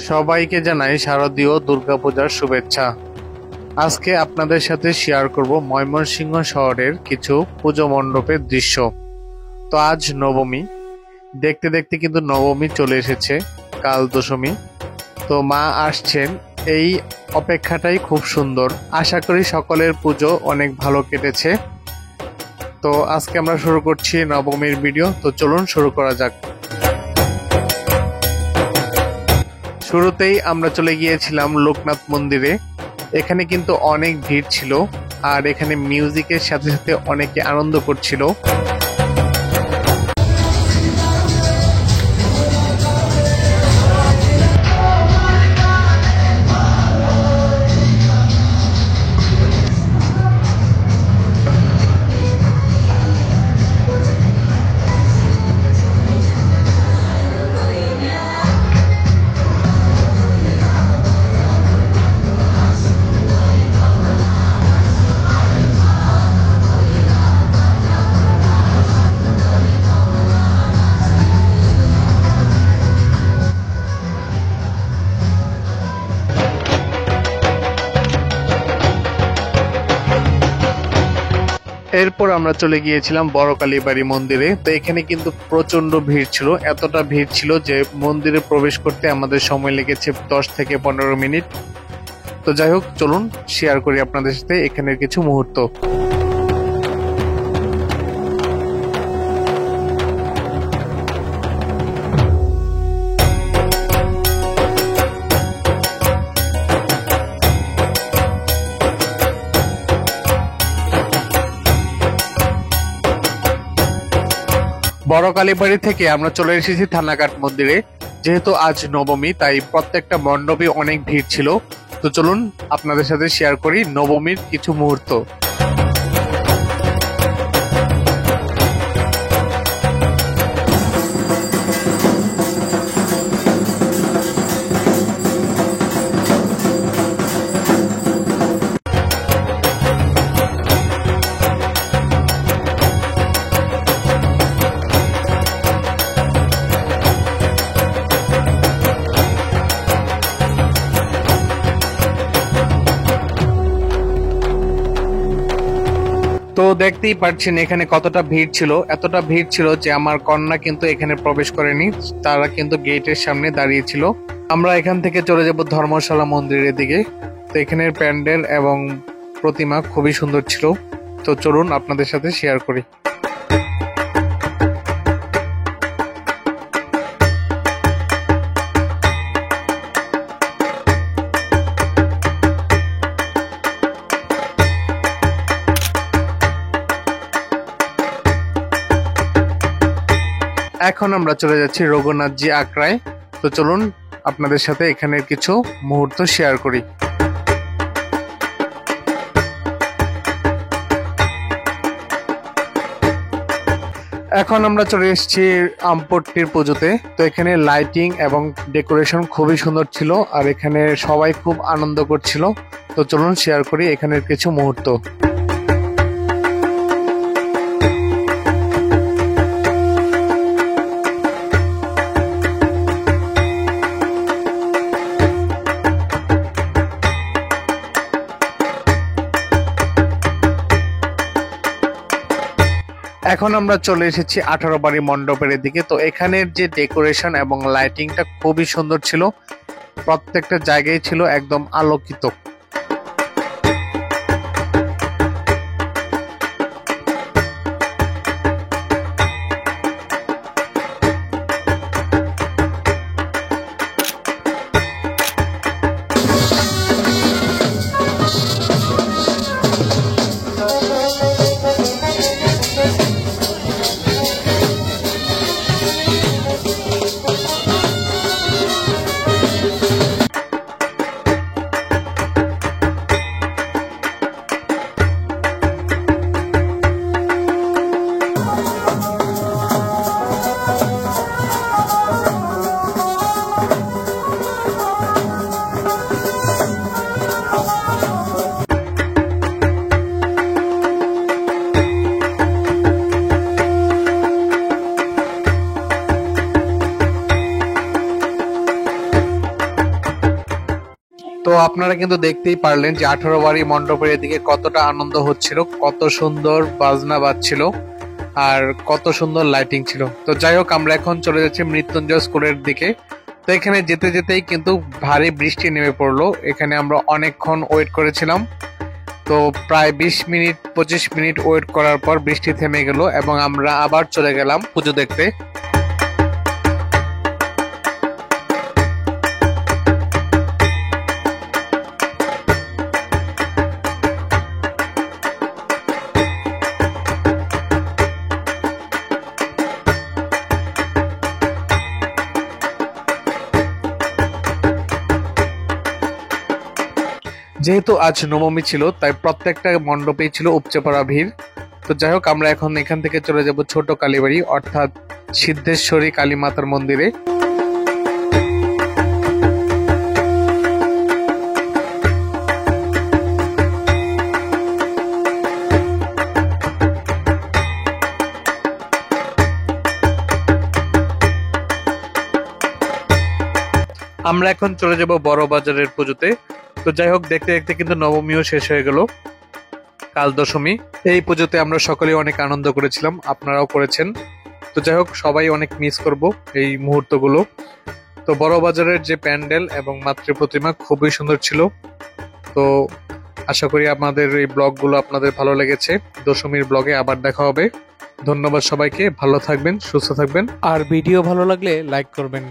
সবাইকে জানাই শারদীয় দুর্গাপূজার শুভেচ্ছা। আজকে আপনাদের সাথে শেয়ার করব ময়মনসিংহ শহরের কিছু পুজো মণ্ডপের দৃশ্য। তো আজ নবমী, দেখতে দেখতে কিন্তু নবমী চলে এসেছে, কাল দশমী। তো মা আসছেন, এই অপেক্ষাটাই খুব সুন্দর। আশা করি সকলের পুজো অনেক ভালো কেটেছে। তো আজকে আমরা শুরু করছি নবমীর ভিডিও। তো চলুন শুরু করা যাক। শুরুতেই আমরা চলে গিয়েছিলাম লোকনাথ মন্দিরে। এখানে কিন্তু অনেক ভিড় ছিল, আর এখানে মিউজিকের সাথে সাথে অনেকে আনন্দ করছিল। এরপর আমরা চলে গিয়েছিলাম বড় কালীবাড়ি মন্দিরে। তো এখানে কিন্তু প্রচন্ড ভিড় ছিল, এতটা ভিড় ছিল যে মন্দিরে প্রবেশ করতে আমাদের সময় লেগেছে 10 থেকে 15 মিনিট। তো যাই হোক, চলুন শেয়ার করি আপনাদের সাথে এখানের কিছু মুহূর্ত। বড় কালীবাড়ি থেকে আমরা চলে এসেছি থানাঘাট মন্দিরে। যেহেতু আজ নবমী, তাই প্রত্যেকটা মণ্ডপে অনেক ভিড় ছিল। তো চলুন আপনাদের সাথে শেয়ার করি নবমীর কিছু মুহূর্ত। তো দেখতেই পাচ্ছেন এখানে কতটা ভিড় ছিল। এতটা ভিড় ছিল যে আমার কন্যা কিন্তু এখানে প্রবেশ করেনি, তারা কিন্তু গেটের সামনে দাঁড়িয়ে ছিল। আমরা এখান থেকে চলে যাব ধর্মশালা মন্দিরের দিকে। তো এখানের প্যান্ডেল এবং প্রতিমা খুবই সুন্দর ছিল। তো চলুন আপনাদের সাথে শেয়ার করি। এখন আমরা চলে যাচ্ছি রঘুনাথজি আখড়ায়। তো চলুন আপনাদের সাথে এখানের কিছু মুহূর্ত শেয়ার করি। এখন আমরা চলে এসেছি আমপট্টির পুজোতে। তো এখানে লাইটিং এবং ডেকোরেশন খুবই সুন্দর ছিল, আর এখানে সবাই খুব আনন্দ করছিল। তো চলুন শেয়ার করি এখানের কিছু মুহূর্ত। এখন আমরা চলে এসেছি 18 বাড়ি মণ্ডপের দিকে। তো এখানের যে ডেকোরেশন এবং লাইটিংটা খুবই সুন্দর ছিল, প্রত্যেকটা জায়গায় ছিল একদম আলোকিত। তো আপনারা কিন্তু দেখতেই পারলেন যে 18 বাড়ি মণ্ডপের এদিকে কতটা আনন্দ হচ্ছিল, কত সুন্দর বাজনা বাজছিল আর কত সুন্দর লাইটিং ছিল। তো যাই হোক, আমরা এখন চলে যাচ্ছি মৃত্যুঞ্জয় স্কুলের দিকে। তো এখানে যেতে যেতেই কিন্তু ভারী বৃষ্টি নেমে পড়লো। এখানে আমরা অনেকক্ষণ ওয়েট করেছিলাম। তো প্রায় 20-25 মিনিট ওয়েট করার পর বৃষ্টি থেমে গেল এবং আমরা আবার চলে গেলাম পুজো দেখতে। যেহেতু আজ নবমী ছিল, তাই প্রত্যেকটা মণ্ডপেই ছিল উপচে পড়া ভিড়। তো যাই হোক, আমরা এখন এখান থেকে চলে যাব ছোট কালীবাড়ি অর্থাৎ সিদ্ধেশ্বরী কালী মাতার মন্দিরে। আমরা এখন চলে যাব বড় বাজারের পুজোতে। তো যাই হোক, দেখতে দেখতে কিন্তু নবমীও শেষ হয়ে গেল, কাল দশমী। এই পুজোতে আমরা সকলে অনেক আনন্দ করেছিলাম, আপনারাও করেছেন। তো যাই হোক, সবাই অনেক মিস করব এই মুহূর্তগুলো। তো বড় বাজারের যে প্যান্ডেল এবং মাতৃ প্রতিমা খুবই সুন্দর ছিল। তো আশা করি আমাদের এই ব্লগগুলো আপনাদের ভালো লেগেছে। দশমীর ব্লগে আবার দেখা হবে। ধন্যবাদ সবাইকে, ভালো থাকবেন, সুস্থ থাকবেন, আর ভিডিও ভালো লাগলে লাইক করবেন।